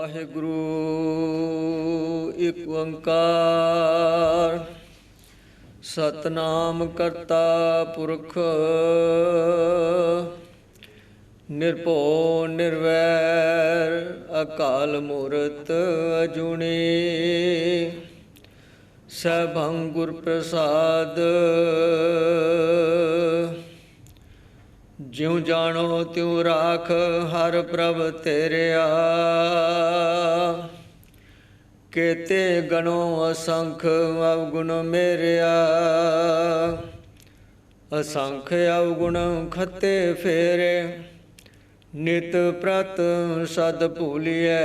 ਵਾਹਿਗੁਰੂ ਇੱਕ ਓੰਕਾਰ ਸਤਨਾਮ ਕਰਤਾ ਪੁਰਖ ਨਿਰਭਉ ਨਿਰਵੈਰ ਅਕਾਲ ਮੂਰਤ ਅਜੂਨੀ ਸਭੰ ਗੁਰ ਪ੍ਰਸਾਦ ਜਿਉ ਜਾਣੋ ਤਿਉ ਰਾਖ ਹਰ ਪ੍ਰਭ ਤੇਰਿਆ ਕੇਤੇ ਗਣੋ ਅਸੰਖ ਅਵਗੁਣ ਮੇਰਿਆ ਅਸੰਖ ਅਵਗੁਣ ਖੱਤੇ ਫੇਰੇ ਨਿਤ ਪ੍ਰਤ ਸਦ ਭੂਲੀਐ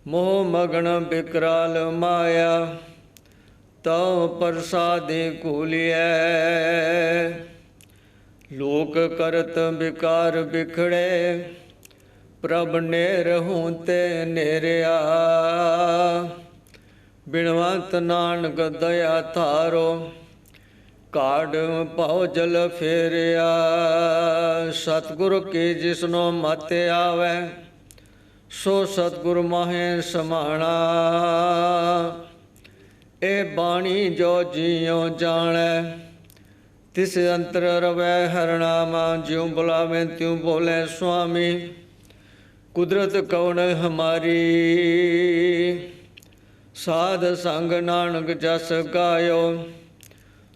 ਮੋਹ ਮਗਨ ਬਿਕਰਾਲ ਮਾਇਆ ਤਉ ਪ੍ਰਸਾਦੇ ਘੂਲੀਐ ਲੋਕ ਕਰਤ ਬਿਕਾਰ ਬਿਖੜੇ ਪ੍ਰਭ ਨੇਰ ਹੂੰ ਤੇ ਨੇਰਿਆ ਬਿਨਵੰਤ ਨਾਨਕ ਦਇਆ ਧਾਰੋ ਕਾਢ ਭਉ ਜਲ ਫੇਰਿਆ ਸਤਿਗੁਰ ਕੀ ਜਿਸਨੋ ਮਤਿ ਆਵੈ ਸੋ ਸਤਿਗੁਰ ਮਾਹੇ ਸਮਾਣਾ ਇਹ ਬਾਣੀ ਜੋ ਜੀਉ ਜਾਣੈ ਤਿਸ ਅੰਤਰ ਰਵੈ ਹਰਨਾਮਾ ਜਿਉ ਬੁਲਾਵੇ ਤਿਉ ਬੋਲੇ ਸੁਆਮੀ ਕੁਦਰਤ ਕੌਣ ਹਮਾਰੀ ਸਾਧ ਸੰਗ ਨਾਨਕ ਜਸ ਗਾਇਓ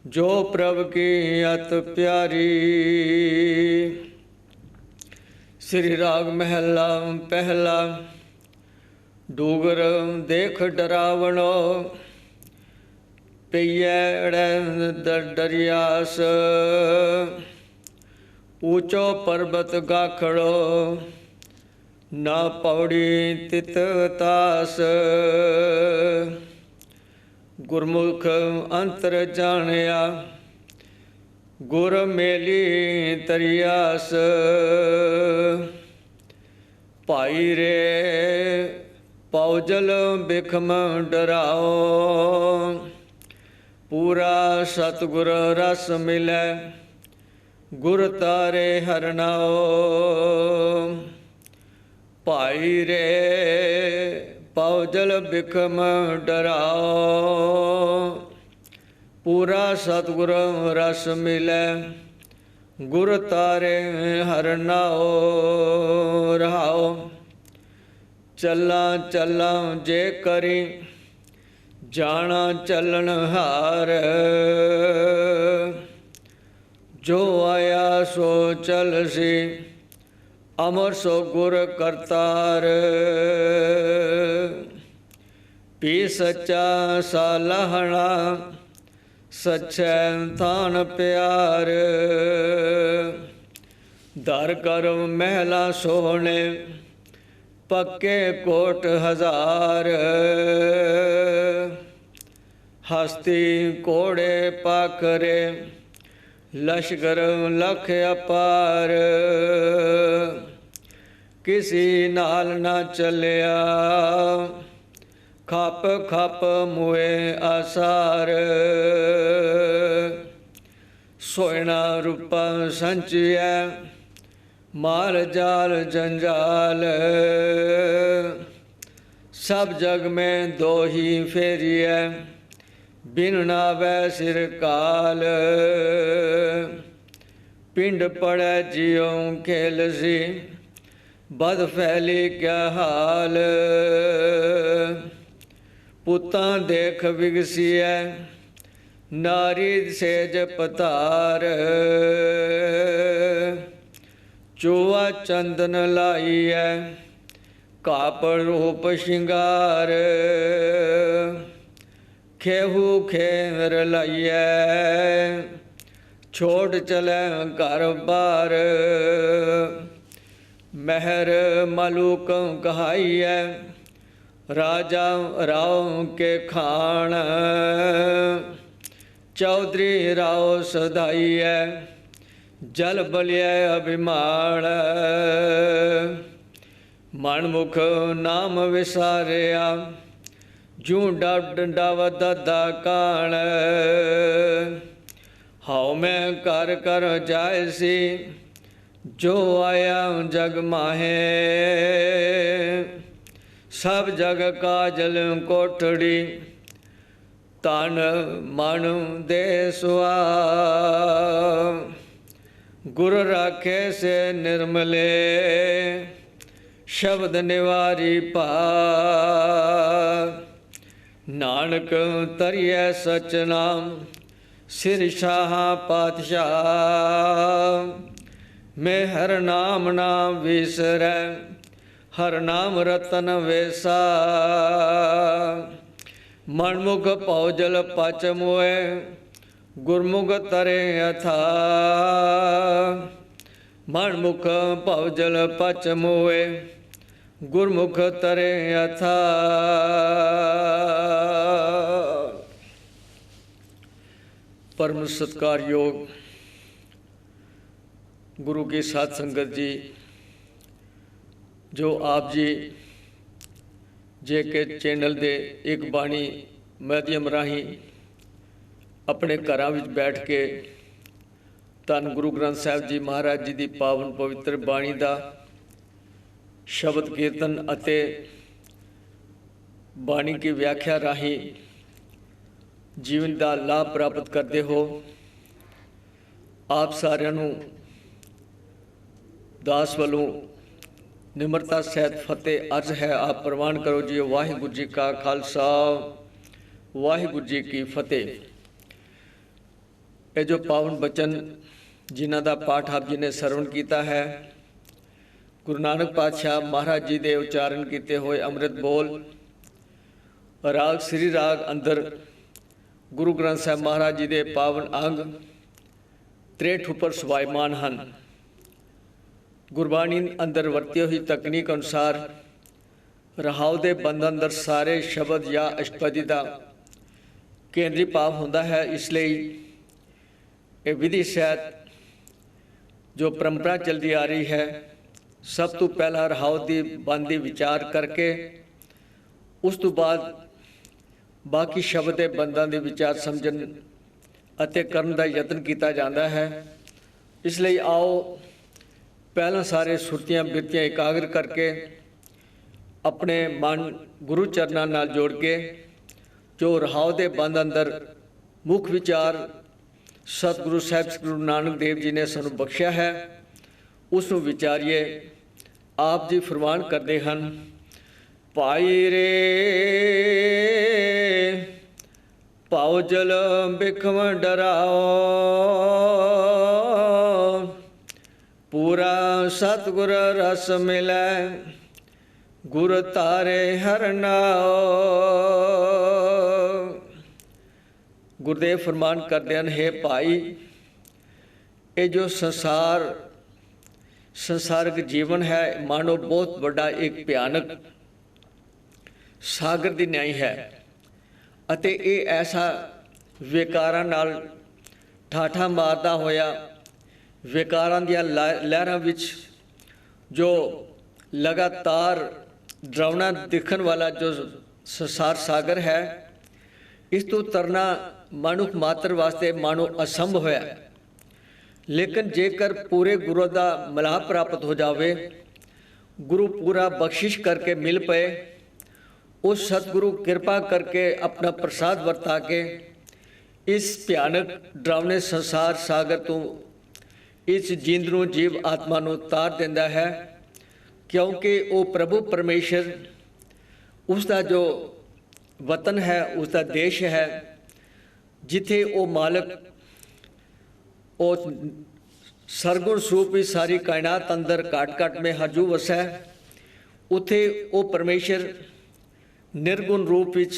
ਜੋ ਪ੍ਰਭ ਕੀ ਅਤ ਪਿਆਰੀ ਸ੍ਰੀ ਰਾਗ ਮਹਿਲਾ ਪਹਿਲਾ ਡੂਗਰ ਦੇਖ ਡਰਾਵਣੋ ਪਈਐ ਦਰਿਆਸ ਊਚੋ ਪਰਬਤ ਗਾਖੜੋ ਨਾ ਪੌੜੀ ਤਿਤ ਤਾਸ ਗੁਰਮੁਖ ਅੰਤਰ ਜਾਣਿਆ ਗੁਰ ਮੇਲੀ ਤਰਿਆਸ ਭਾਈ ਰੇ ਪਉਜਲ ਬਿਖਮ ਡਰਾਓ ਪੂਰਾ ਸਤਿਗੁਰ ਰਸ ਮਿਲੈ ਗੁਰ ਤਾਰੇ ਹਰਨਾਓ ਭਾਈ ਰੇ ਪਉਜਲ ਬਿਖਮ ਡਰਾਓ ਪੂਰਾ ਸਤਿਗੁਰ ਰਸ ਮਿਲੈ ਗੁਰ ਤਾਰੇ ਹਰਨਾਓ ਰਹਾਓ ਚੱਲਾਂ ਚੱਲਾਂ ਜੇ ਕਰੀ ਜਾਣਾ ਚੱਲਣ ਹਾਰ ਜੋ ਆਇਆ ਸੋ ਚਲ ਸੀ ਅਮਰ ਸੋ ਗੁਰ ਕਰਤਾਰ ਪੀ ਸੱਚਾ ਸਾਲਹਣਾ ਸੱਚੈ ਥਾਨ ਪਿਆਰ ਦਰ ਕਰ ਮਹਿਲਾ ਸੋਹਣੇ ਪੱਕੇ ਕੋਟ ਹਜ਼ਾਰ ਹਸਤੀ ਕੋੜੇ ਪਾਖਰੇ ਲਸ਼ਕਰ ਲਖ ਅਪਾਰ ਕਿਸੀ ਨਾਲ ਨਾ ਚੱਲਿਆ ਖਪ ਖਪ ਮੂਏ ਆਸਾਰ ਸੋਇਣਾ ਰੂਪਾ ਸੰਚਿਐ ਮਾਲ ਜਾਲ ਜੰਜਾਲ ਸਭ ਜਗ ਮੈਂ ਦੋ ਹੀ ਫੇਰੀਐ ਬਿਨ ਨਾਵੈ ਸਿਰ ਕਾਲ ਪਿੰਡ ਪੜੈ ਜਿਉ ਖੇਲ ਸੀ ਬਦ ਫੈਲੀ ਕਿਆ ਹਾਲ ਪੁੱਤਾਂ ਦੇਖ ਵਿਗਸੀਐ ਨਾਰੀ ਸੇਜ ਪਤਾਰ ਚੋਆ ਚੰਦਨ ਲਾਈਐ ਕਾਪੜ ਰੂਪ ਸ਼ਿੰਗਾਰ ਖੇਹੂ ਖੇਰ ਲਾਈਐ ਛੋੜ ਚਲੈ ਘਰ ਬਾਰ ਮਹਿਰ ਮਲੂਕ ਕਹਾਈਐ ਰਾਜਾ ਰਾਉ ਕੇ ਖਾਣ ਚੌਧਰੀ ਰਾਉ ਸਦਾਈਐ ਜਲ ਬਲਿਐ ਅਭਿਮਾਨ ਮਨਮੁਖ ਨਾਮ ਵਿਸਾਰਿਆ ਜੂ ਡੰਡਾ ਵਦਾ ਕਾਣ ਹਉ ਮੈਂ ਕਰ ਕਰ ਜਾਇ ਸੀ जो आया जग माहे, सब जग काजल कोठड़ी, तन मन दे सुआ, गुर राखे से निर्मले, शब्द निवारी पा, नानक तरिय सच नाम, सिर शाह पातशाह, मैं हर नाम नाम विसरै, हर नाम रतन वेसा, मनमुख पौजल पच मोए, गुरमुख तरे अथा, मनमुख पौजल पच मोए, गुरमुख तरे अथा। परम सत्कार योग गुरु की साथ संगत जी, जो आप जी जे के चैनल दे एक बाणी माध्यम राही अपने घरां विच बैठ के धन गुरु ग्रंथ साहिब जी महाराज जी की पावन पवित्र बाणी का शब्द कीर्तन अते बाणी की व्याख्या राही जीवन का लाभ प्राप्त करते हो। आप सारिਆਂ ਨੂੰ दास वालों निमरता सहित फतेह अर्ज है। आप प्रवान करो जी। वाहिगुरू जी का खालसा, वाहिगुरू जी की फतेह। ये जो पावन बचन जिन्हां दा पाठ आप जी ने सरवण किया है, गुरु नानक पातशाह महाराज जी दे उच्चारण किए हुए अमृत बोल राग श्री राग अंदर गुरु ग्रंथ साहिब महाराज जी के पावन अंग 63 उपर सुभाईमान हैं। गुरबाणी अंदर वरती हुई तकनीक अनुसार रहाव के बंद अंदर सारे शब्द या अष्टपदी का केंद्री भाव होंदा है। इसलिए ये विधि सहित जो परंपरा चलती आ रही है, सब तो पहला रहाव की बंद की विचार करके उस तो बाद बाकी शब्द के बंदा के विचार समझन अते करन का यत्न किया जाता है। इसलिए आओ पहला सारे सुरतियां बिरतियां एकाग्र करके अपने मन गुरु चरणों नाल जोड़ के जो रहाव के बंद अंदर मुख विचार सतगुरु साहिब गुरु नानक देव जी ने सानू बख्शिया है, उसनू विचारिए। आप जी फरमान करते हैं, पाई रे पाओ जल बिखम डराओ, पूरा सतगुर रस मिलै, गुर तारे हर नाओ। गुरुदेव फरमान करते हैं, हे भाई, ये जो संसारिक जीवन है मानो बहुत बड़ा एक भयानक सागर की न्याय है, अते ये ऐसा विकारां नाल ठाठा मारदा होया विकारां दियां लहरां विच जो लगातार डरावना दिखन वाला जो संसार सागर है, इस तो तरना मनुख मात्र वास्ते मानो असंभव है। लेकिन जेकर पूरे गुरु का मिलाप प्राप्त हो जावे, गुरु पूरा बख्शिश करके मिल पे, उस सतगुरु कृपा करके अपना प्रसाद वर्ता के इस भयानक डरावने संसार सागर तो इस जींद नूं जीव आत्मा नूं तार देंदा है। क्योंकि वो प्रभु परमेश्वर उसका जो वतन है, उसका देश है, जिथे वो मालक वो सरगुण स्वरूप ही सारी कायनात अंदर काट काट में हरजू वसै, उथे वो परमेश्वर निर्गुण रूप विच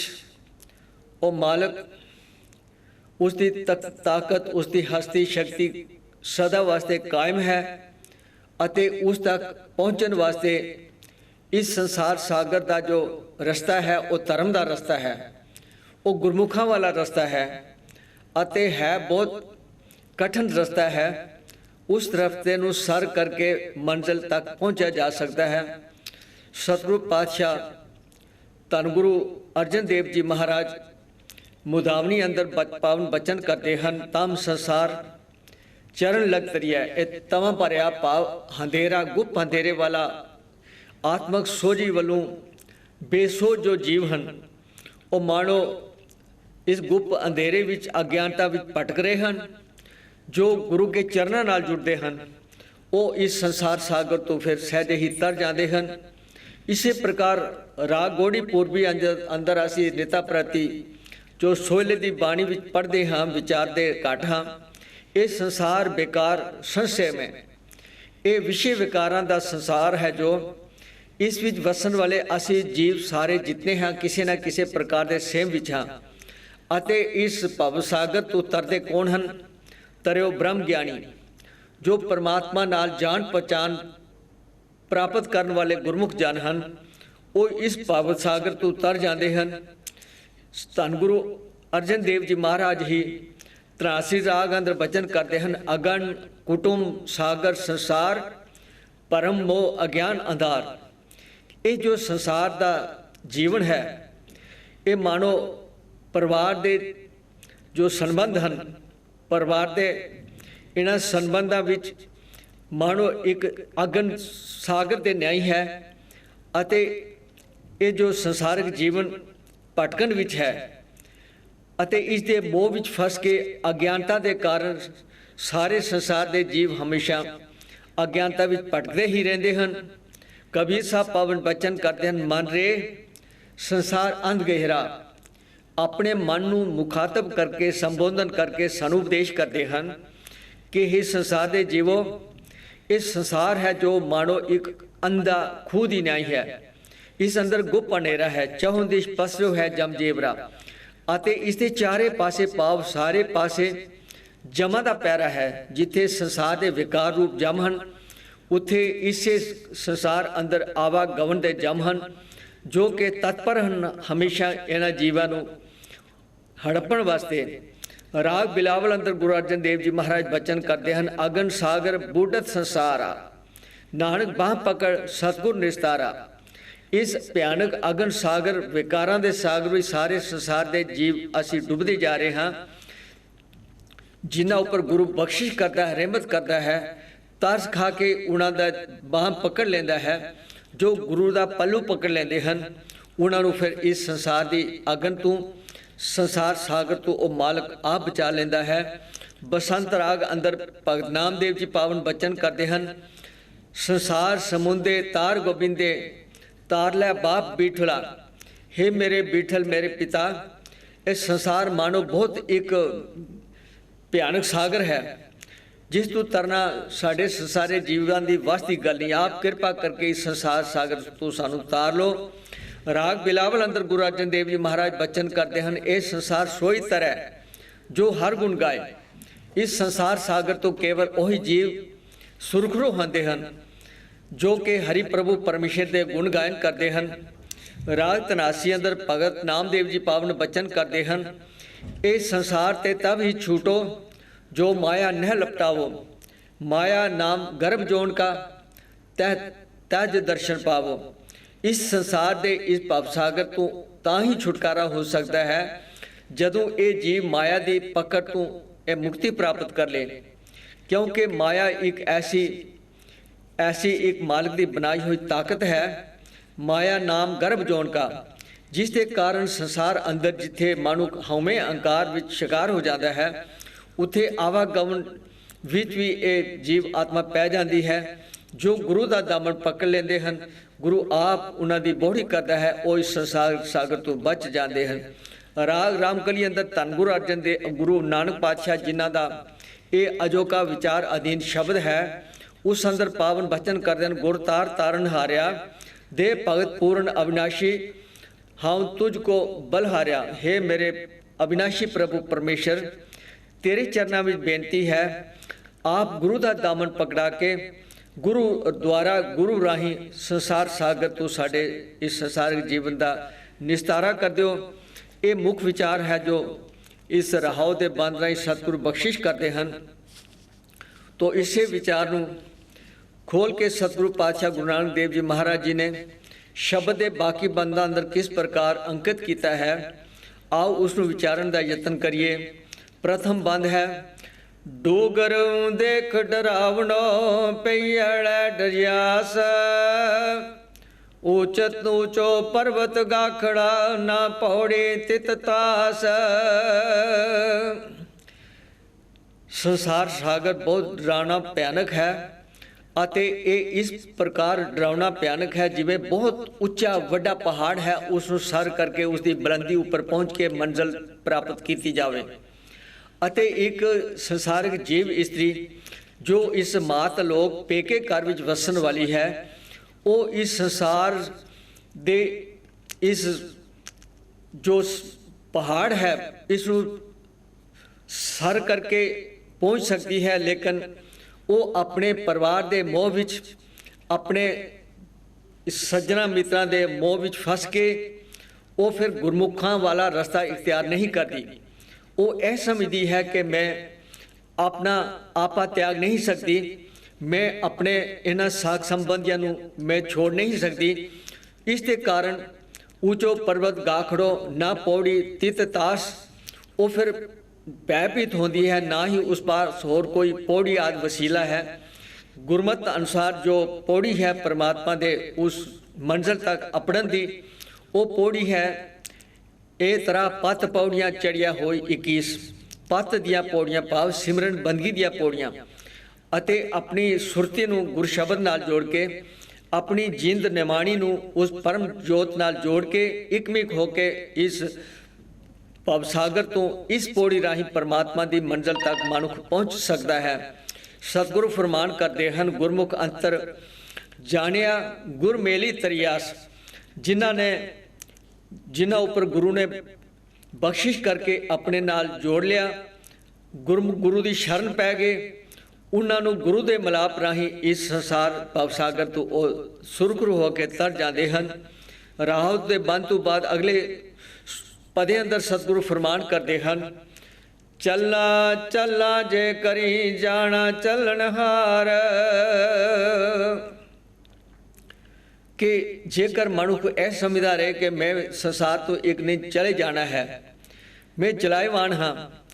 वो मालक उसकी ताकत, उसकी हस्ती शक्ति सदा वास्ते कायम है, अते उस तक पहुँचन वास्ते इस संसार सागर का जो रास्ता है वो धर्म का रास्ता है, वो गुरमुखा वाला रास्ता है, अते है बहुत कठिन रास्ता है। उस रास्ते नूं सर करके मंजिल तक पहुँचा जा सकता है। सतगुरु पातशाह धन गुरु अर्जन देव जी महाराज मुदावनी अंदर पावन बचन करते हैं, तम संसार ਚਰਨ ਲਗ ਤਰੀਐ। ਇਹ ਤਵਾਂ ਭਰਿਆ ਭਾਵ ਹੰਧੇਰਾ ਗੁਪ ਹੰਧੇਰੇ ਵਾਲਾ ਆਤਮਕ ਸੋਝੀ ਵੱਲੋਂ ਬੇਸੋਝ ਜੋ ਜੀਵ ਹਨ, ਉਹ ਮਾਣੋ ਇਸ ਗੁਪ ਅੰਧੇਰੇ ਵਿੱਚ ਅਗਿਆਨਤਾ ਵਿੱਚ ਭਟਕ ਰਹੇ ਹਨ। ਜੋ ਗੁਰੂ ਕੇ ਚਰਨਾਂ ਨਾਲ ਜੁੜਦੇ ਹਨ, ਉਹ ਇਸ ਸੰਸਾਰ ਸਾਗਰ ਤੋਂ ਫਿਰ ਸਹਿਜੇ ਹੀ ਤਰ ਜਾਂਦੇ ਹਨ। ਇਸੇ ਪ੍ਰਕਾਰ ਰਾਗ ਗੋੜੀ ਪੂਰਬੀ ਅੰਦਰ ਅਸੀਂ ਨਿਤਾ ਪ੍ਰਤੀ ਜੋ ਸੋਹਲੇ ਦੀ ਬਾਣੀ ਵਿੱਚ ਪੜ੍ਹਦੇ ਹਾਂ, ਵਿਚਾਰਦੇ ਘੱਟ ਹਾਂ। ਇਹ ਸੰਸਾਰ ਬੇਕਾਰ ਸੰਸ਼ੇ ਮੈਂ, ਇਹ ਵਿਸ਼ੇ ਵਿਕਾਰਾਂ ਦਾ ਸੰਸਾਰ ਹੈ। ਜੋ ਇਸ ਵਿੱਚ ਵਸਣ ਵਾਲੇ ਅਸੀਂ ਜੀਵ ਸਾਰੇ ਜਿਤਨੇ ਹਾਂ, ਕਿਸੇ ਨਾ ਕਿਸੇ ਪ੍ਰਕਾਰ ਦੇ ਸੇਮ ਵਿੱਚ ਹਾਂ। ਅਤੇ ਇਸ ਭਵ ਸਾਗਰ ਤੋਂ ਤਰਦੇ ਕੌਣ ਹਨ? ਤਰਿਓ ਬ੍ਰਹਮ ਗਿਆਨੀ, ਜੋ ਪਰਮਾਤਮਾ ਨਾਲ ਜਾਣ ਪਛਾਣ ਪ੍ਰਾਪਤ ਕਰਨ ਵਾਲੇ ਗੁਰਮੁਖ ਜਨ ਹਨ। ਉਹ ਇਸ ਭਵ ਸਾਗਰ ਤੋਂ ਤਰ ਜਾਂਦੇ ਹਨ। ਧੰਨ ਗੁਰੂ ਅਰਜਨ ਦੇਵ ਜੀ ਮਹਾਰਾਜ ਹੀ 83 ਰਾਗ ਅੰਦਰ ਬਚਨ ਕਰਦੇ ਹਨ। ਅਗਨ ਕੁਟੁੰਬ ਸਾਗਰ ਸੰਸਾਰ, ਪਰਮ ਮੋਹ ਅਗਿਆਨ ਅੰਧਾਰ। ਇਹ ਜੋ ਸੰਸਾਰ ਦਾ ਜੀਵਨ ਹੈ, ਇਹ ਮਾਨੋ ਪਰਿਵਾਰ ਦੇ ਜੋ ਸੰਬੰਧ ਹਨ, ਪਰਿਵਾਰ ਦੇ ਇਹਨਾਂ ਸੰਬੰਧਾਂ ਵਿੱਚ ਮਾਨੋ ਇੱਕ ਅਗਨ ਸਾਗਰ ਦੇ ਨਿਆਈ ਹੈ। ਅਤੇ ਇਹ ਜੋ ਸੰਸਾਰਿਕ ਜੀਵਨ ਭਟਕਣ ਵਿੱਚ ਹੈ ਅਤੇ ਇਸ ਦੇ ਮੋਹ ਵਿੱਚ ਫਸ ਕੇ ਅਗਿਆਨਤਾ ਦੇ ਕਾਰਨ ਸਾਰੇ ਸੰਸਾਰ ਦੇ ਜੀਵ ਹਮੇਸ਼ਾ ਅਗਿਆਨਤਾ ਵਿੱਚ ਭਟਕਦੇ ਹੀ ਰਹਿੰਦੇ ਹਨ। ਕਬੀਰ ਸਾਹਿਬ ਪਾਵਨ ਬਚਨ ਕਰਦੇ ਹਨ, ਮਨ ਰੇ ਸੰਸਾਰ ਅੰਧ ਗਹਿਰਾ। ਆਪਣੇ ਮਨ ਨੂੰ ਮੁਖਾਤਬ ਕਰਕੇ ਸੰਬੋਧਨ ਕਰਕੇ ਸਾਨੂੰ ਉਪਦੇਸ਼ ਕਰਦੇ ਹਨ ਕਿ ਇਹ ਸੰਸਾਰ ਦੇ ਜੀਵੋ, ਇਹ ਸੰਸਾਰ ਹੈ ਜੋ ਮਾਨੋ ਇੱਕ ਅੰਧਾ ਖੂਹ ਦੀ ਨਿਆਈ ਹੈ। ਇਸ ਅੰਦਰ ਗੁਪ ਹਨੇਰਾ ਹੈ, ਚਹੁੰ ਦਿਸ਼ ਪਸਰਿਓ ਹੈ ਜਮ ਜੇਵਰਾ। ਅਤੇ ਇਸ ਦੇ ਚਾਰੇ ਪਾਸੇ ਭਾਵ ਸਾਰੇ ਪਾਸੇ ਜਮਾਂ ਦਾ ਪੈਰਾ ਹੈ। ਜਿੱਥੇ ਸੰਸਾਰ ਦੇ ਵਿਕਾਰ ਰੂਪ ਜਮ ਹਨ, ਉੱਥੇ ਇਸੇ ਸੰਸਾਰ ਅੰਦਰ ਆਵਾਗਮਨ ਦੇ ਜਮ ਹਨ, ਜੋ ਕਿ ਤਤਪਰ ਹਨ ਹਮੇਸ਼ਾ ਇਹਨਾਂ ਜੀਵਾਂ ਨੂੰ ਹੜੱਪਣ ਵਾਸਤੇ। ਰਾਗ ਬਿਲਾਵਲ ਅੰਦਰ ਗੁਰੂ ਅਰਜਨ ਦੇਵ ਜੀ ਮਹਾਰਾਜ ਬਚਨ ਕਰਦੇ ਹਨ, ਅਗਨ ਸਾਗਰ ਬੂਢਤ ਸੰਸਾਰਾ, ਨਾਨਕ ਬਾਹ ਪਕੜ ਸਤਿਗੁਰ ਨਿਸਤਾਰਾ। ਇਸ ਭਿਆਨਕ ਅਗਨ ਸਾਗਰ ਵਿਕਾਰਾਂ ਦੇ ਸਾਗਰ ਵਿੱਚ ਸਾਰੇ ਸੰਸਾਰ ਦੇ ਜੀਵ ਅਸੀਂ ਡੁੱਬਦੇ ਜਾ ਰਹੇ ਹਾਂ। ਜਿਨ੍ਹਾਂ ਉੱਪਰ ਗੁਰੂ ਬਖਸ਼ਿਸ਼ ਕਰਦਾ ਹੈ, ਰਹਿਮਤ ਕਰਦਾ ਹੈ, ਤਰਸ ਖਾ ਕੇ ਉਹਨਾਂ ਦਾ ਬਾਹ ਪਕੜ ਲੈਂਦਾ ਹੈ। ਜੋ ਗੁਰੂ ਦਾ ਪੱਲੂ ਪਕੜ ਲੈਂਦੇ ਹਨ, ਉਹਨਾਂ ਨੂੰ ਫਿਰ ਇਸ ਸੰਸਾਰ ਦੀ ਅਗਨ ਤੋਂ, ਸੰਸਾਰ ਸਾਗਰ ਤੋਂ ਉਹ ਮਾਲਕ ਆਪ ਬਚਾ ਲੈਂਦਾ ਹੈ। ਬਸੰਤ ਰਾਗ ਅੰਦਰ ਭਗਤ ਨਾਮਦੇਵ ਜੀ ਪਾਵਨ ਬਚਨ ਕਰਦੇ ਹਨ, ਸੰਸਾਰ ਸਮੁੰਦੇ ਤਾਰ ਗੋਬਿੰਦੇ, ਤਾਰ ਲੈ ਬਾਪ ਬੀਠਲਾ। हे ਮੇਰੇ ਬੀਠਲ ਮੇਰੇ ਪਿਤਾ। ਇਹ ਸੰਸਾਰ ਮਾਨੋ ਬਹੁਤ ਇੱਕ ਭਿਆਨਕ ਸਾਗਰ ਹੈ, ਜਿਸ ਤੋਂ ਤਰਨਾ ਸਾਡੇ ਸੰਸਾਰੇ ਜੀਵਾਂ ਦੀ ਵੱਸ ਦੀ ਗੱਲ ਨਹੀਂ। ਆਪ ਕਿਰਪਾ ਕਰਕੇ ਇਸ ਸੰਸਾਰ ਸਾਗਰ ਤੋਂ ਸਾਨੂੰ ਤਾਰ ਲਓ। ਰਾਗ ਬਿਲਾਵਲ ਅੰਦਰ ਗੁਰੂ ਅਰਜਨ ਦੇਵ ਜੀ ਮਹਾਰਾਜ ਬਚਨ ਕਰਦੇ ਹਨ, ਇਹ ਸੰਸਾਰ ਸੋਈ ਤਰ੍ਹਾਂ ਜੋ ਹਰ ਗੁਣ ਗਾਏ। ਇਸ ਸੰਸਾਰ ਸਾਗਰ ਤੋਂ ਕੇਵਲ ਉਹੀ ਜੀਵ ਸੁਰਖਰੂ ਹੁੰਦੇ ਹਨ ਜੋ ਕਿ ਹਰੀ ਪ੍ਰਭੂ ਪਰਮੇਸ਼ਰ ਦੇ ਗੁਣ ਗਾਇਨ ਕਰਦੇ ਹਨ। ਰਾਗ ਤਨਾਸੀ ਅੰਦਰ ਭਗਤ ਨਾਮਦੇਵ ਜੀ ਪਾਵਨ ਬਚਨ ਕਰਦੇ ਹਨ, ਇਹ ਸੰਸਾਰ ਤੇ ਤਬ ਹੀ ਛੂਟੋ ਜੋ ਮਾਇਆ ਨਹਿ ਲਪਟਾਵੋ। ਮਾਇਆ ਨਾਮ ਗਰਭ ਜੋਨ ਕਾ ਤਜ ਦਰਸ਼ਨ ਪਾਵੋ। ਇਸ ਸੰਸਾਰ ਦੇ ਇਸ ਭਵ ਸਾਗਰ ਤੋਂ ਤਾਂ ਹੀ ਛੁਟਕਾਰਾ ਹੋ ਸਕਦਾ ਹੈ ਜਦੋਂ ਇਹ ਜੀਵ ਮਾਇਆ ਦੀ ਪਕੜ ਤੋਂ ਇਹ ਮੁਕਤੀ ਪ੍ਰਾਪਤ ਕਰ ਲੇ। ਕਿਉਂਕਿ ਮਾਇਆ ਇੱਕ ऐसी एक मालिक की बनाई हुई ताकत है। माया नाम गर्भ जोन का, जिस के कारण संसार अंदर जिथे मानुक हौमे अंकार विच शिकार हो जाता है, उत्थे आवागमन विच भी ये जीव आत्मा पै जाती है। जो गुरु का दामन पकड़ लेंदे हन, गुरु आप उन्हां दी बोहड़ी करता है, वो इस संसार सागर तो बच जाते हैं। राग रामकली अंदर धन गुरु अर्जन दे गुरु नानक पातशाह जिन्हां दा ये अजोका विचार अधीन शब्द है, उस अंदर पावन बचन करते हैं, गुर तार तारन हारिया दे भगत पूर्ण अविनाशी, हाँ तुझको बल हारिया। हे मेरे अविनाशी प्रभु परमेश्वर, तेरे चरणों में बेनती है, आप गुरु का दामन पकड़ा के गुरु द्वारा गुरु राही संसार सागर तो साढ़े इस संसारिक जीवन का निस्तारा कर दो। ये मुख्य विचार है जो इस रहाव के बंद राही सतगुरु बख्शिश करते हैं। तो इसे विचार नूं खोल के सतगुरु पातशाह गुरु नानक देव जी महाराज जी ने शब्द के बाकी बंदा अंदर किस प्रकार अंकित किया है, आओ उसनूं विचारन का यतन करिए। प्रथम बंद है, डूगर देख डरावनो पैयड़ डरियास, ऊंचत ऊंचो पर्वत गाखड़ा ना पौड़ी तित तास। संसार सागर बहुत डरावना भयानक है ਅਤੇ ਇਹ ਇਸ ਪ੍ਰਕਾਰ ਡਰਾਉਣਾ ਭਿਆਨਕ ਹੈ ਜਿਵੇਂ ਬਹੁਤ ਉੱਚਾ ਵੱਡਾ ਪਹਾੜ ਹੈ, ਉਸ ਨੂੰ ਸਰ ਕਰਕੇ ਉਸ ਦੀ ਬੁਲੰਦੀ ਉੱਪਰ ਪਹੁੰਚ ਕੇ ਮੰਜ਼ਿਲ ਪ੍ਰਾਪਤ ਕੀਤੀ ਜਾਵੇ। ਅਤੇ ਇੱਕ ਸੰਸਾਰਿਕ ਜੀਵ ਇਸਤਰੀ ਜੋ ਇਸ ਮਾਤ ਲੋਕ ਪੇਕੇ ਘਰ ਵਿੱਚ ਵਸਣ ਵਾਲੀ ਹੈ, ਉਹ ਇਸ ਸੰਸਾਰ ਦੇ ਇਸ ਜੋ ਪਹਾੜ ਹੈ ਇਸ ਨੂੰ ਸਰ ਕਰਕੇ ਪਹੁੰਚ ਸਕਦੀ ਹੈ, ਲੇਕਿਨ ਉਹ ਆਪਣੇ ਪਰਿਵਾਰ ਦੇ ਮੋਹ ਵਿੱਚ, ਆਪਣੇ ਸੱਜਣਾ ਮਿੱਤਰਾਂ ਦੇ ਮੋਹ ਵਿੱਚ ਫਸ ਕੇ ਉਹ ਫਿਰ ਗੁਰਮੁਖਾਂ ਵਾਲਾ ਰਸਤਾ ਇਖਤਿਆਰ ਨਹੀਂ ਕਰਦੀ। ਉਹ ਇਹ ਸਮਝਦੀ ਹੈ ਕਿ ਮੈਂ ਆਪਣਾ ਆਪਾ ਤਿਆਗ ਨਹੀਂ ਸਕਦੀ, ਮੈਂ ਆਪਣੇ ਇਹਨਾਂ ਸਾਕ ਸੰਬੰਧੀਆਂ ਨੂੰ ਮੈਂ ਛੋੜ ਨਹੀਂ ਸਕਦੀ। ਇਸ ਦੇ ਕਾਰਨ ऊंचो पर्वत गाखड़ो ना पौड़ी तित तास, वो फिर भयभीत होती है, ना ही उस पास और कोई पौड़ी आदि वसीला है। गुरमत अनुसार जो पौड़ी है परमात्मा दे उस मंजिल तक अपड़न दी, वो पौड़ी है ए तरह पत पौड़ियाँ चढ़िया होई 21 पत दियाँ पौड़ियाँ भाव सिमरन बंदगी दियाँ पौड़ियाँ, अते अपनी सुरती नूं गुर शब्द नाल जोड़ के अपनी जिंद निमाणी नूं उस परम जोत नाल जोड़ के इकमिक होके इस भवसागर तो इस पौड़ी राही परमात्मा दी मंजिल तक मनुख पहुँच सकता है। सतगुरु फरमान करते हैं, गुरमुख अंतर जानिया गुर मेली तरियास, जिन्हां उपर गुरु ने बख्शिश करके अपने नाल जोड़ लिया, गुरु दी शरण पै गए, उन्होंने गुरु के मिलाप राही इस संसार भवसागर तो सुरखरू होकर तर जाते हैं। राह के बंद तो बाद अगले पदे अंदर सतगुरु फरमान करते हैं, चलना चलना जे करी जाना चलनहार, कि जेकर मनुख ऐ समझदा रहे कि मैं संसार तो एक दिन चले जाना है, मैं चलाएवान हाँ,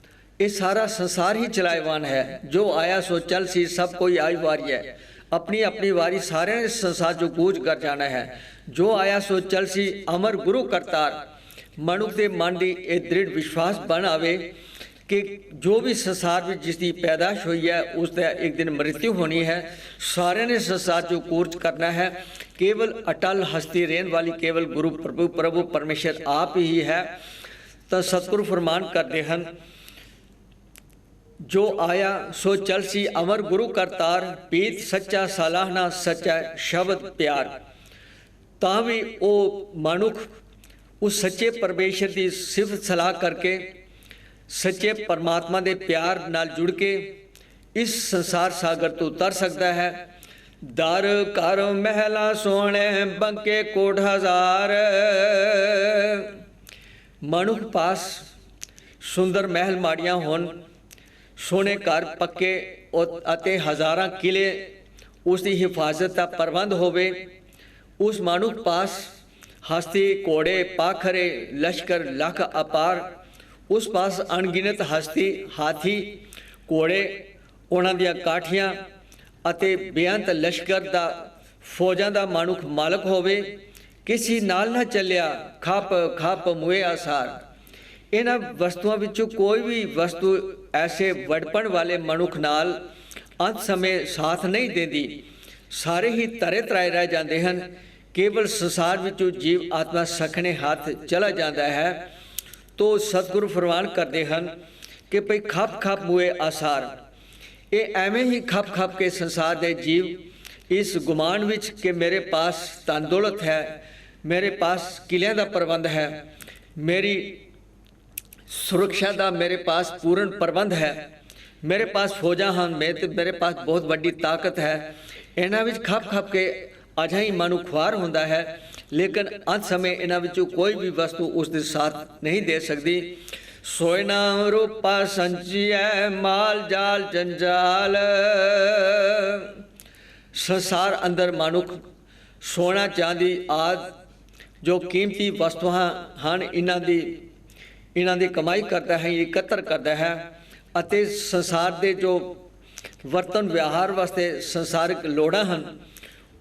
ये सारा संसार ही चलाएवान है, जो आया सो चल सी, सब कोई आई वारी है, अपनी अपनी वारी सारे ने संसार जो कूच कर जाना है, जो आया सो चल सी अमर गुरु करतार। मनुख के मन की एक दृढ़ विश्वास बन आवे कि जो भी संसार में जिसकी पैदाश हुई है उसका एक दिन मृत्यु होनी है, सारे ने संसार जो कूच करना है, केवल अटल हस्ती रहने वाली केवल गुरु प्रभु परमेश्वर आप ही है। तो सतगुरु फरमान करते हैं, जो आया सो चल सी अमर गुरु करतार, पीत सच्चा सलाहना सच्चा शब्द प्यार। ता भी वो मनुख उस सच्चे परमेश्वर की सिफत सलाह करके सच्चे परमात्मा के प्यार नाल जुड़ के इस संसार सागर तो उतर सकता है। दर कर महला सोने बंके कोट हजार, मनुख पास सुंदर महल माड़ियां होन, सोने घर पक्के अते हज़ारां किले उसकी हिफाजत का प्रबंध होवे, उस मनुख पास हस्ती घोड़े पाखरे लश्कर लख अपार, उस पास अनगिनत हस्ती हाथी घोड़े उन्हां दियां काठियां अते बेअंत लश्कर दा फौजां दा मनुख मालक होवे, किसी नाल ना चलिया खप खप मुए आसार। इन्हां वस्तुओं विचों कोई भी वस्तु ऐसे वड़पण वाले मनुख नाल अंत समय साथ नहीं देती, सारे ही तरे तराए रह जाते हैं। केवल संसार विचों जीव आत्मा सखने हाथ चला जाता है। तो सतगुरु फरमान करते हैं कि भाई खप खप मुए आसार, ये एवें ही खप खप के संसार के जीव इस गुमान विच कि मेरे पास धन दौलत है, मेरे पास किलियां का प्रबंध है, मेरी सुरक्षा का मेरे पास पूर्ण प्रबंध है, मेरे पास फौजा हैं, मेरे पास बहुत बड़ी ताकत है, इन्हां विच खप खप के अजा ही मनु खुआर होंदा है, लेकिन अंत समय इन्हां विचों कोई भी वस्तु उसके साथ नहीं दे सकती। सोयना रूपा संचिया माल जाल जंजाल, संसार अंदर मनुख सोना चांदी आदि जो कीमती वस्तुआं हैं इन्हां दी कमाई करता है, एकत्र करता है। ਅਤੇ ਸੰਸਾਰ ਦੇ ਜੋ ਵਰਤਨ ਵਿਹਾਰ ਵਾਸਤੇ ਸੰਸਾਰਿਕ ਲੋੜਾਂ ਹਨ,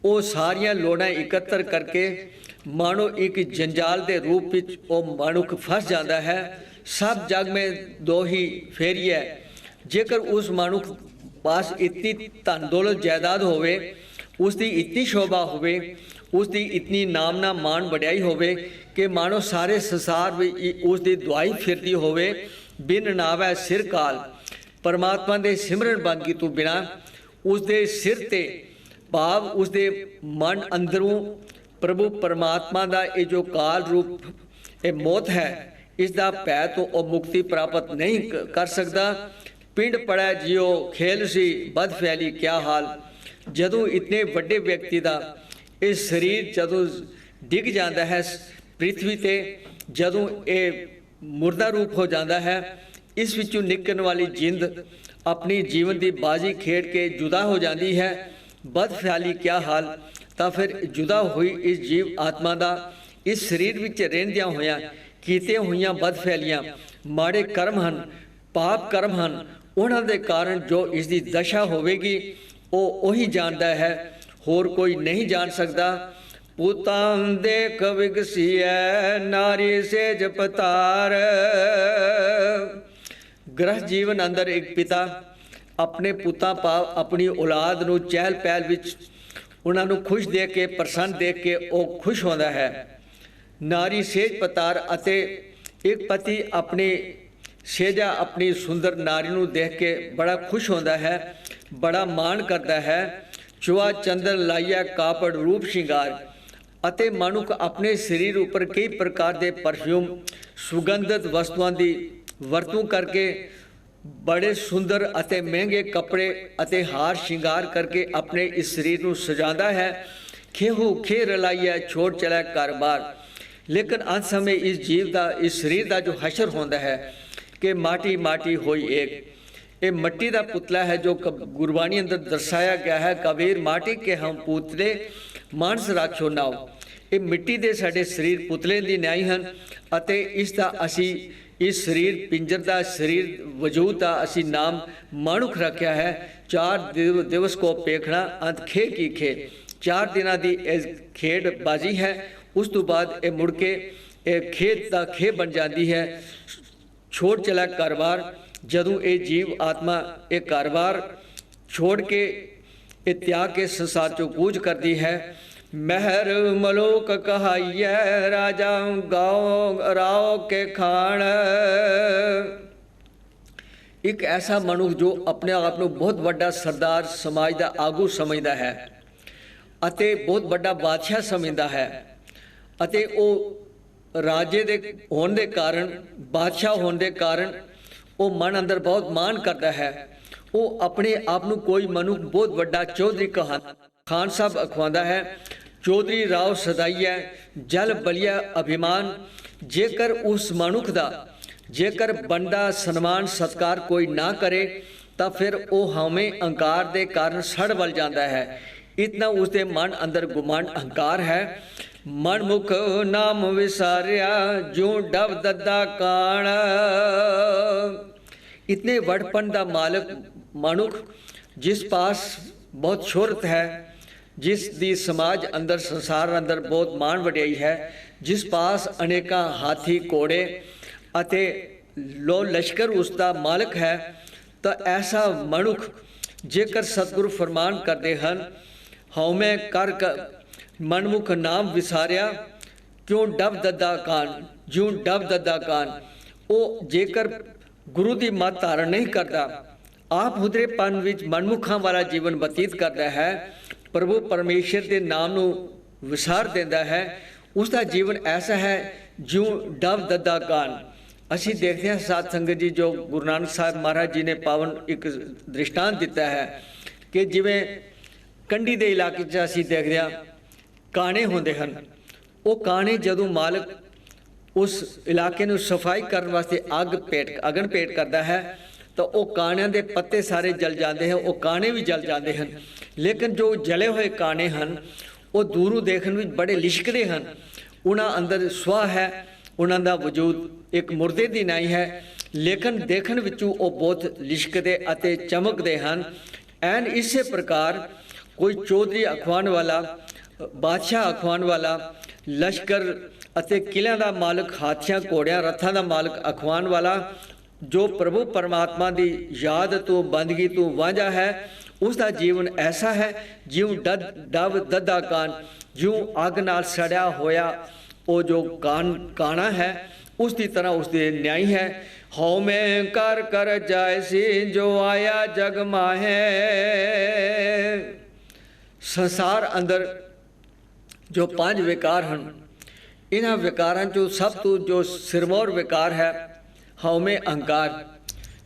ਉਹ ਸਾਰੀਆਂ ਲੋੜਾਂ ਇਕੱਤਰ ਕਰਕੇ ਮਾਨੋ ਇੱਕ ਜੰਜਾਲ ਦੇ ਰੂਪ ਵਿੱਚ ਉਹ ਮਨੁੱਖ ਫਸ ਜਾਂਦਾ ਹੈ। ਸਭ ਜਗ में दो ही फेरी है। जेकर उस मनुख पास इतनी धन दौलत जायदाद होवे, उसकी इतनी शोभा होवे, उसकी इतनी नामना मान वड्याई होवे कि मानो सारे संसार में उसकी दुआई फिरती होवे, बिन नावै सिर काल। परमात्मा के सिमरन बंदगी तो बिना उसके सिर ते भाव उसके मन अंदरों प्रभु परमात्मा का ये जो काल रूप ये मौत है, इसका भै तो वह मुक्ति प्राप्त नहीं कर सकता। पिंड पड़ै जियो खेल सी बद फैली क्या हाल। जदों इतने वड्डे व्यक्ति का ये शरीर जदों डिग जाता है पृथ्वी ते, जदों ये मुर्दा रूप हो जाता है, इस विचों निकलने वाली जिंद अपनी जीवन की बाजी खेड के जुदा हो जाती है। बद फैली क्या हाल। तो फिर जुदा हुई इस जीव आत्मा का इस शरीर विच रहिंदियां होइयां कीतियां होइयां बद फैलियां माड़े कर्म हन, पाप कर्म हन, उन्हां दे कारण जो इसकी दशा होवेगी वो वही जानता है, होर कोई नहीं जान सकता। पुतां देख विगसिया नारी से जपतार। गृह जीवन अंदर एक पिता अपने पुतां भाव अपनी औलाद नूं चहल पहल विच उन्हां नूं खुश देख के प्रसन्न देख के वो खुश होंदा है। नारी सेज पतार अते एक पति अपनी सेजा अपनी सुंदर नारी नूं देख के बड़ा खुश होंदा है, बड़ा मान करता है। चुआ चंदन लाइया कापड़ रूप श्रृंगार। अते मनुख अपने शरीर उपर कई प्रकार के परफ्यूम सुगंधित वस्तुओं की वरतों करके बड़े सुंदर अते महंगे कपड़े अते हार श्रृंगार करके अपने इस शरीर को सजाता है। खेहू खे रलाइया छोड़ चला कारोबार। लेकिन अंत समय इस जीव का इस शरीर का जो हशर होता है कि माटी माटी होई एक, ये मट्टी का पुतला है जो गुरबाणी अंदर दर्शाया गया है। कबीर माटी के हम पुतले मानस राखो नाओ। ये मिट्टी के साडे शरीर पुतले की न्याय हैं अते इसका असी इस शरीर पिंजर का शरीर वजूद का असी नाम मानुख रखा है। 4 दिवस को पेखना अंत खे की खे। 4 दिनों की खेड बाजी है। उस तो बाद ये मुड़ के खेत का खे बन जाती है। छोड़ चला कारोबार। जदों ये जीव आत्मा ये कारोबार छोड़ के ये त्याग के संसार चो कूच करती है। महर मलोक कहाइए राजा गाँव राव के खान। एक ऐसा मनुष्य जो अपने आप को बहुत बड़ा सरदार समाज का आगू समझता है अते बहुत बड़ा बादशाह समझता है अते वो राजे दे होने के कारण बादशाह होने के कारण वो मन अंदर बहुत मान करता है। वो अपने आप को कोई मनुष्य बहुत बड़ा चौधरी खान साहब अखवांदा है। चौधरी राव सदाइया जल बलिया अभिमान। जेकर उस मनुख का जेकर बंदा सन्मान सत्कार कोई ना करे तो फिर वो हमें अहंकार के कारण सड़ बल जाता है। इतना उसके मन अंदर गुमान अहंकार है। मन मुख नाम विसारिया जू डब दद्दा कान। इतने वड़पन का मालक मनुख जिस पास बहुत शोहरत है, जिस दी समाज अंदर संसार अंदर बहुत मान वड्याई है, जिस पास अनेका हाथी घोड़े अते लो लश्कर उसका मालक है, तो ऐसा मनुख जेकर सतगुरु फरमान करते हैं हौमे कर मनमुख नाम विसारिया क्यों डब दद्दा कान ज्यों डब दद्दा कान। वो जेकर गुरु की मत धारण नहीं करता, आप हुदरेपन विच मनमुखा वाला जीवन बतीत करता है, प्रभु परमेश्वर के नाम को विसार देता है, उसका जीवन ऐसा है ज्यों डब दद्दा कान। असी देखते हैं साध संगत जी जो गुरु नानक साहब महाराज जी ने पावन एक दृष्टांत दिता है कि जिवें कंढी के इलाके असी देखते हैं काने होंदे हन। वो काने जदों मालक उस इलाके नूं सफाई करने वास्ते अगन भेंट करता है तो वो कानियां दे पत्ते सारे जल जाते हैं, वो काने भी जल जाते हैं। लेकिन जो जले हुए काने हैं वो दूरों देखने में बड़े लिशकते हैं। उन्हां अंदर सुआह है, उन्हां दा वजूद एक मुर्दे दी नाई है। ਲੇਕਿਨ ਦੇਖਣ ਵਿੱਚੋਂ ਉਹ ਬਹੁਤ ਲਿਸ਼ਕਦੇ ਅਤੇ ਚਮਕਦੇ ਹਨ। ਐਨ ਇਸੇ ਪ੍ਰਕਾਰ ਕੋਈ ਚੌਧਰੀ ਅਖਵਾਉਣ ਵਾਲਾ, ਬਾਦਸ਼ਾਹ ਅਖਵਾਉਣ ਵਾਲਾ, ਲਸ਼ਕਰ ਅਤੇ ਕਿਲਿਆਂ ਦਾ ਮਾਲਕ, ਹਾਥੀਆਂ ਘੋੜਿਆਂ ਰੱਥਾਂ ਦਾ ਮਾਲਕ ਅਖਵਾਉਣ ਵਾਲਾ, ਜੋ ਪ੍ਰਭੂ ਪਰਮਾਤਮਾ ਦੀ ਯਾਦ ਤੋਂ ਬੰਦਗੀ ਤੋਂ ਵਾਂਝਾ ਹੈ, ਉਸ ਦਾ ਜੀਵਨ ਐਸਾ ਹੈ ਜਿਉਂ ਡਵ ਦੱਦਾ ਕਾਨ, ਜਿਉਂ ਅੱਗ ਨਾਲ ਸੜਿਆ ਹੋਇਆ ਉਹ ਜੋ ਕਾਣਾ ਹੈ, ਉਸ ਦੀ ਤਰ੍ਹਾਂ ਉਸ ਦੇ ਨਿਆਈ ਹੈ। ਹਉ ਮੈਂ ਕਰ ਕਰ ਜਾਇਸੀ ਜੋ ਆਇਆ ਜਗ ਮਾਹੇ। ਸੰਸਾਰ ਅੰਦਰ ਜੋ 5 ਵਿਕਾਰ ਹਨ, ਇਹਨਾਂ ਵਿਕਾਰਾਂ 'ਚੋਂ ਸਭ ਤੋਂ ਜੋ ਸਿਰਮੌਰ ਵਿਕਾਰ ਹੈ ਹਉਮੈ ਅਹੰਕਾਰ।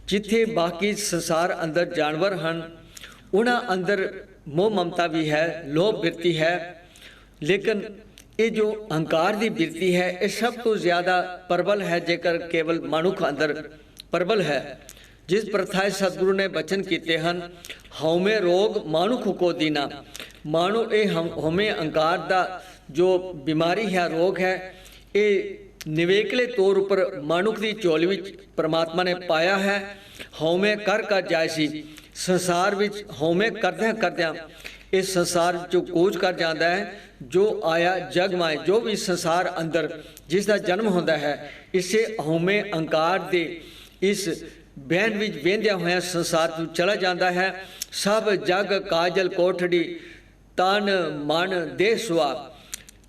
ਜਿੱਥੇ ਬਾਕੀ ਸੰਸਾਰ ਅੰਦਰ ਜਾਨਵਰ ਹਨ, ਉਹਨਾਂ ਅੰਦਰ ਮੋਹ ਮਮਤਾ ਵੀ ਹੈ, ਲੋਭ ਬਿਰਤੀ ਹੈ, ਲੇਕਿਨ ਇਹ ਜੋ ਅਹੰਕਾਰ ਦੀ ਬਿਰਤੀ ਹੈ ਇਹ ਸਭ ਤੋਂ ਜ਼ਿਆਦਾ ਪ੍ਰਬਲ ਹੈ। ਜੇਕਰ ਕੇਵਲ ਮਨੁੱਖ ਅੰਦਰ ਪ੍ਰਬਲ ਹੈ, ਜਿਸ ਪ੍ਰਥਾਏ ਸਤਿਗੁਰੂ ਨੇ ਬਚਨ ਕੀਤੇ ਹਨ, ਹਉਮੈ ਰੋਗ ਮਾਨੁਖ ਕੋ ਦੀਨਾ। ਮਾਨੋ ਇਹ ਹਉਮੈ ਅਹੰਕਾਰ ਦਾ ਜੋ ਬਿਮਾਰੀ ਹੈ, ਰੋਗ ਹੈ, ਇਹ ਨਿਵੇਕਲੇ ਤੌਰ ਉੱਪਰ ਮਨੁੱਖ ਦੀ ਝੋਲੀ ਵਿੱਚ ਪਰਮਾਤਮਾ ਨੇ ਪਾਇਆ ਹੈ। ਹਉਮੈ ਕਰ ਕਰ ਜਾਇਸੀ, ਸੰਸਾਰ ਵਿੱਚ ਹਉਮੈ ਕਰਦਿਆਂ ਕਰਦਿਆਂ ਇਸ ਸੰਸਾਰ ਵਿੱਚੋਂ ਕੂਚ ਕਰ ਜਾਂਦਾ ਹੈ। ਜੋ ਆਇਆ ਜਗ ਮਾਏ, ਜੋ ਵੀ ਸੰਸਾਰ ਅੰਦਰ ਜਿਸ ਦਾ ਜਨਮ ਹੁੰਦਾ ਹੈ, ਇਸੇ ਹਉਮੈ ਅਹੰਕਾਰ ਦੇ ਇਸ ਬਹਿਣ ਵਿੱਚ ਵਹਿੰਦਿਆਂ ਹੋਇਆਂ ਸੰਸਾਰ ਤੋਂ ਚਲਾ ਜਾਂਦਾ ਹੈ। ਸਭ ਜਗ ਕਾਜਲ ਕੋਠੜੀ ਤਨ ਮਨ ਦੇਹ ਸੁਆ।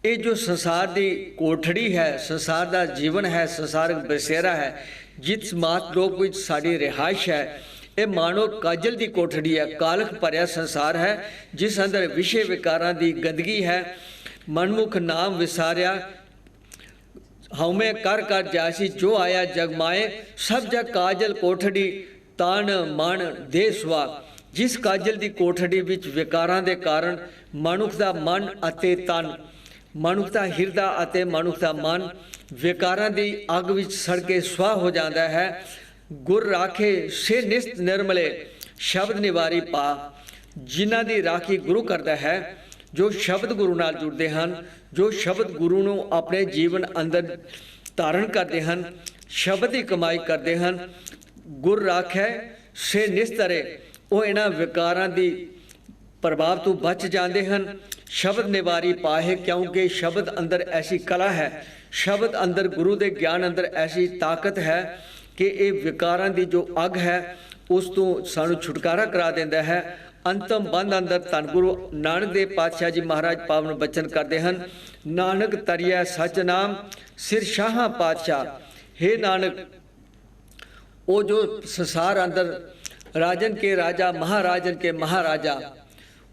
ਇਹ ਜੋ ਸੰਸਾਰ ਦੀ ਕੋਠੜੀ ਹੈ, ਸੰਸਾਰ ਦਾ ਜੀਵਨ ਹੈ, ਸੰਸਾਰਕ ਬਸੇਰਾ ਹੈ, ਜਿਸ ਮਾਤ ਲੋਕ ਵਿੱਚ ਸਾਡੀ ਰਿਹਾਇਸ਼ ਹੈ, ਇਹ ਮਾਨੋ ਕਾਜਲ ਦੀ ਕੋਠੜੀ ਹੈ, ਕਾਲਖ ਭਰਿਆ ਸੰਸਾਰ ਹੈ, ਜਿਸ ਅੰਦਰ ਵਿਸ਼ੇ ਵਿਕਾਰਾਂ ਦੀ ਗੰਦਗੀ ਹੈ। ਮਨਮੁਖ ਨਾਮ ਵਿਸਾਰਿਆ, ਹਉਮੈ ਕਰ ਕਰ ਜਾਸੀ ਜੋ ਆਇਆ ਜਗ ਮਾਏ। ਸਭ ਜਗ ਕਾਜਲ ਕੋਠੜੀ ਤਨ ਮਨ ਦੇਹ ਸੁਆ। ਜਿਸ ਕਾਜਲ ਦੀ ਕੋਠੜੀ ਵਿੱਚ ਵਿਕਾਰਾਂ ਦੇ ਕਾਰਨ ਮਨੁੱਖ ਦਾ ਮਨ ਅਤੇ ਤਨ, ਮਨੁੱਖ ਦਾ ਹਿਰਦਾ ਅਤੇ ਮਨੁੱਖ ਦਾ ਮਨ ਵਿਕਾਰਾਂ ਦੀ ਅੱਗ ਵਿੱਚ ਸੜ ਕੇ ਸੁਆਹ ਹੋ ਜਾਂਦਾ ਹੈ। ਗੁਰ ਰਾਖੇ ਸੇ ਨਿਸਤ ਨਿਰਮਲੇ, ਸ਼ਬਦ ਨਿਵਾਰੀ ਪਾ। ਜਿਨ੍ਹਾਂ ਦੀ ਰਾਖੀ ਗੁਰੂ ਕਰਦਾ ਹੈ, ਜੋ ਸ਼ਬਦ ਗੁਰੂ ਨਾਲ ਜੁੜਦੇ ਹਨ, ਜੋ ਸ਼ਬਦ ਗੁਰੂ ਨੂੰ ਆਪਣੇ ਜੀਵਨ ਅੰਦਰ ਧਾਰਨ ਕਰਦੇ ਹਨ, ਸ਼ਬਦ ਦੀ ਕਮਾਈ ਕਰਦੇ ਹਨ। ਗੁਰ ਰਾਖੈ ਸੇ ਨਿਸਤਰੇ, ਉਹ ਇਹਨਾਂ ਵਿਕਾਰਾਂ ਦੀ ਪ੍ਰਭਾਵ ਤੋਂ ਬਚ ਜਾਂਦੇ ਹਨ। ਸ਼ਬਦ ਨਿਵਾਰੀ ਪਾਹੇ, ਕਿਉਂਕਿ ਸ਼ਬਦ ਅੰਦਰ ਐਸੀ ਕਲਾ ਹੈ, ਸ਼ਬਦ ਅੰਦਰ ਗੁਰੂ ਦੇ ਗਿਆਨ ਅੰਦਰ ਐਸੀ ਤਾਕਤ ਹੈ ਕਿ ਇਹ ਵਿਕਾਰਾਂ ਦੀ ਜੋ ਅੱਗ ਹੈ ਉਸ ਤੋਂ ਸਾਨੂੰ ਛੁਟਕਾਰਾ ਕਰਾ ਦਿੰਦਾ ਹੈ। ਅੰਤਮ ਬੰਦ ਅੰਦਰ ਧੰਨ ਗੁਰੂ ਨਾਨਕ ਦੇਵ ਪਾਤਸ਼ਾਹ ਜੀ ਮਹਾਰਾਜ ਪਾਵਨ ਬਚਨ ਕਰਦੇ ਹਨ, ਨਾਨਕ ਤਰਿਆ ਸਚ ਨਾਮ ਸਿਰ ਸ਼ਾਹਾਂ ਪਾਤਸ਼ਾਹ। हे ਨਾਨਕ, ਉਹ ਜੋ ਸੰਸਾਰ ਅੰਦਰ ਰਾਜਨ ਕੇ ਰਾਜਾ, ਮਹਾਰਾਜਨ ਕੇ ਮਹਾਰਾਜਾ,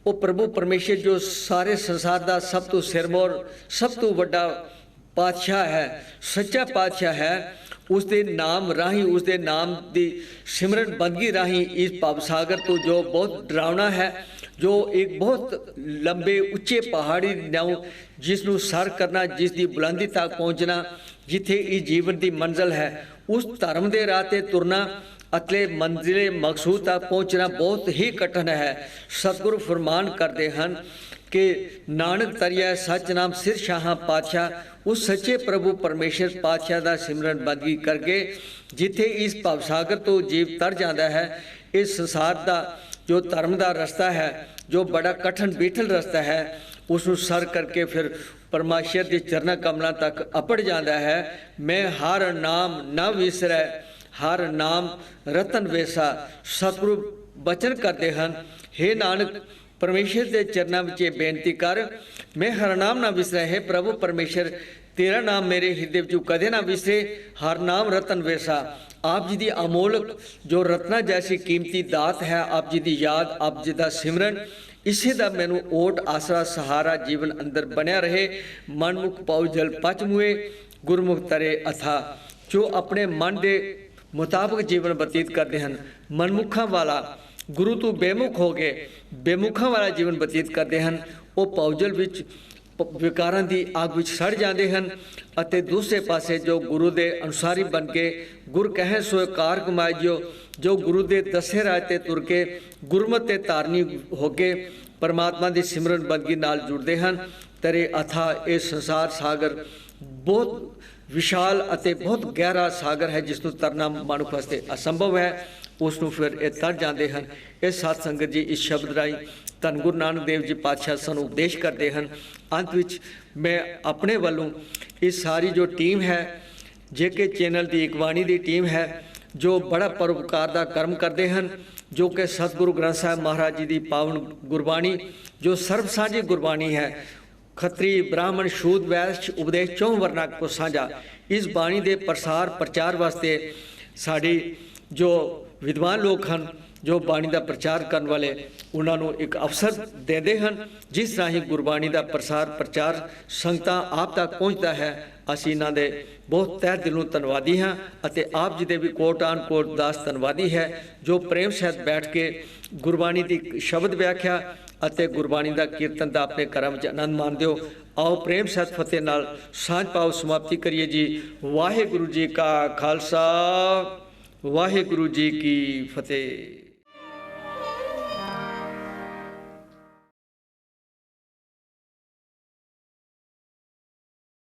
ਉਹ ਪ੍ਰਭੂ ਪਰਮੇਸ਼ਰ ਜੋ ਸਾਰੇ ਸੰਸਾਰ ਦਾ ਸਭ ਤੋਂ ਸਿਰਮੌਰ, ਸਭ ਤੋਂ ਵੱਡਾ ਪਾਤਸ਼ਾਹ ਹੈ, ਸੱਚਾ ਪਾਤਸ਼ਾਹ ਹੈ। ਉਸ ਦੇ ਨਾਮ ਰਾਹੀਂ, ਉਸ ਦੇ ਨਾਮ ਦੀ ਸਿਮਰਨ ਬੰਦਗੀ ਰਾਹੀਂ ਇਸ ਭਵ ਸਾਗਰ ਤੋਂ ਜੋ ਬਹੁਤ ਡਰਾਉਣਾ ਹੈ, ਜੋ ਇੱਕ ਬਹੁਤ ਲੰਬੇ ਉੱਚੇ ਪਹਾੜੀ ਨਾਲੋਂ ਜਿਸ ਨੂੰ ਸਰ ਕਰਨਾ, ਜਿਸ ਦੀ ਬੁਲੰਦੀ ਤੱਕ ਪਹੁੰਚਣਾ, ਜਿੱਥੇ ਇਹ ਜੀਵਨ ਦੀ ਮੰਜ਼ਿਲ ਹੈ, ਉਸ ਧਰਮ ਦੇ ਰਾਹ 'ਤੇ ਤੁਰਨਾ ਅਤੇ ਮੰਜ਼ਿਲੇ ਮਕਸੂਦ ਤੱਕ ਪਹੁੰਚਣਾ ਬਹੁਤ ਹੀ ਕਠਿਨ ਹੈ। ਸਤਿਗੁਰੂ ਫਰਮਾਨ ਕਰਦੇ ਹਨ ਕਿ ਨਾਨਕ ਤਰਿਆ ਸੱਚ ਨਾਮ ਸਿਰ ਸ਼ਾਹਾਂ ਪਾਤਸ਼ਾਹ। ਉਸ ਸੱਚੇ ਪ੍ਰਭੂ ਪਰਮੇਸ਼ਰ ਪਾਤਸ਼ਾਹ ਦਾ ਸਿਮਰਨ ਬੰਦਗੀ ਕਰਕੇ ਜਿੱਥੇ ਇਸ ਭਵ ਸਾਗਰ ਤੋਂ ਜੀਵ ਤਰ ਜਾਂਦਾ ਹੈ, ਇਸ ਸੰਸਾਰ ਦਾ ਜੋ ਧਰਮ ਦਾ ਰਸਤਾ ਹੈ, ਜੋ ਬੜਾ ਕਠਿਨ ਬੀਠਲ ਰਸਤਾ ਹੈ, ਉਸ ਨੂੰ ਸਰ ਕਰਕੇ ਫਿਰ ਪਰਮਾਸ਼ਰ ਦੇ ਚਰਨਾਂ ਕਮਲਾਂ ਤੱਕ ਅਪੜ ਜਾਂਦਾ ਹੈ। ਮੈਂ ਹਰ ਨਾਮ ਨਾ ਵਿਸਰੈ, ਹਰ ਨਾਮ ਰਤਨ ਵੇਸਾ। ਸਤਿਗੁਰੂ ਬਚਨ ਕਰਦੇ ਹਨ, हे ਨਾਨਕ, ਪਰਮੇਸ਼ਰ ਦੇ ਚਰਨਾਂ ਵਿੱਚ ਇਹ ਬੇਨਤੀ ਕਰ, ਮੈਂ ਹਰ ਨਾਮ ਨਾ ਵਿਸਰੈ। ਹੈ ਪ੍ਰਭੂ ਪਰਮੇਸ਼ਰ, ਤੇਰਾ ਨਾਮ ਮੇਰੇ ਹਿਰਦੇ ਵਿੱਚੋਂ ਕਦੇ ਨਾ ਵਿਸਰੇ। ਹਰ ਨਾਮ ਰਤਨ ਵੇਸਾ। ਆਪ ਜੀ ਦੀ ਅਮੋਲਕ ਜੋ ਰਤਨਾ ਜੈਸੀ ਕੀਮਤੀ ਦਾਤ ਹੈ, ਆਪ ਜੀ ਦੀ ਯਾਦ, ਆਪ ਜੀ ਦਾ ਸਿਮਰਨ, ਇਸੇ ਦਾ ਮੈਨੂੰ ਓਟ ਆਸਰਾ ਸਹਾਰਾ ਜੀਵਨ ਅੰਦਰ ਬਣਿਆ ਰਹੇ। ਮਨਮੁਖ ਪਾਉ ਜਲ ਪਚ ਮੁਏ, ਗੁਰਮੁਖ ਤਰੇ ਅਥਾ। ਜੋ ਆਪਣੇ ਮਨ ਦੇ ਮੁਤਾਬਕ ਜੀਵਨ ਬਤੀਤ ਕਰਦੇ ਹਨ, ਮਨਮੁਖਾਂ ਵਾਲਾ, ਗੁਰੂ ਤੋਂ ਬੇਮੁਖ ਹੋ ਗਏ, ਬੇਮੁਖਾਂ ਵਾਲਾ ਜੀਵਨ ਬਤੀਤ ਕਰਦੇ ਹਨ, ਉਹ ਪੌਜਲ ਵਿੱਚ ਵਿਕਾਰਾਂ ਦੀ ਅੱਗ ਵਿੱਚ ਸੜ ਜਾਂਦੇ ਹਨ। ਅਤੇ ਦੂਸਰੇ ਪਾਸੇ ਜੋ ਗੁਰੂ ਦੇ ਅਨੁਸਾਰੀ ਬਣ ਕੇ ਗੁਰ ਕਹੈ ਸੋ ਕਾਰ ਕਮਾਇ ਜਿਓ, ਜੋ ਗੁਰੂ ਦੇ ਦੱਸੇ ਰਾਹ 'ਤੇ ਤੁਰ ਕੇ ਗੁਰਮਤਿ 'ਤੇ ਧਾਰਨੀ ਹੋ ਕੇ ਪਰਮਾਤਮਾ ਦੀ ਸਿਮਰਨ ਬੰਦਗੀ ਨਾਲ ਜੁੜਦੇ ਹਨ। ਤੇਰੇ ਅਥਾ ਇਹ ਸੰਸਾਰ ਸਾਗਰ ਬਹੁਤ विशाल ਅਤੇ बहुत गहरा सागर है जिसनों तरना मनुख वास्ते असंभव है, उसनों फिर ये तर जाते हैं। ये साध संगत जी इस शब्द राही धन गुरु नानक देव जी पातशाह सानू उपदेश करते हैं। अंत विच मैं अपने वालों इस सारी जो टीम है जेके चैनल की इकवाणी की टीम है जो बड़ा परोपकार का कर्म करते हैं, जो कि सतगुरु ग्रंथ साहिब महाराज जी की पावन गुरबाणी जो सर्व साझी गुरबाणी है, खत्री ब्राह्मण शूद वैश्य उपदेश चौं वर्ना को साझा, इस बाणी के प्रसार प्रचार वास्ते साड़ी जो विद्वान लोग हैं जो बाणी का प्रचार करने वाले उन्होंने एक अवसर देते हैं जिस राही गुरबाणी का प्रसार प्रचार संगतां आप तक पहुँचता है। असीं इन्हां दे बहुत तह दिलों धन्नवादी हाँ अते आप जी दे भी कोट आन कोट दास धन्नवादी है जो प्रेम सहित बैठ के गुरबाणी की शब्द व्याख्या अते गुरबाणी का कीर्तन का अपने घरों में आनंद माणदे हो। आओ प्रेम सहित फतेह नाल सांझ पाओ समाप्ति करिए जी। वाहिगुरु जी का खालसा वाहिगुरु जी की फतेह।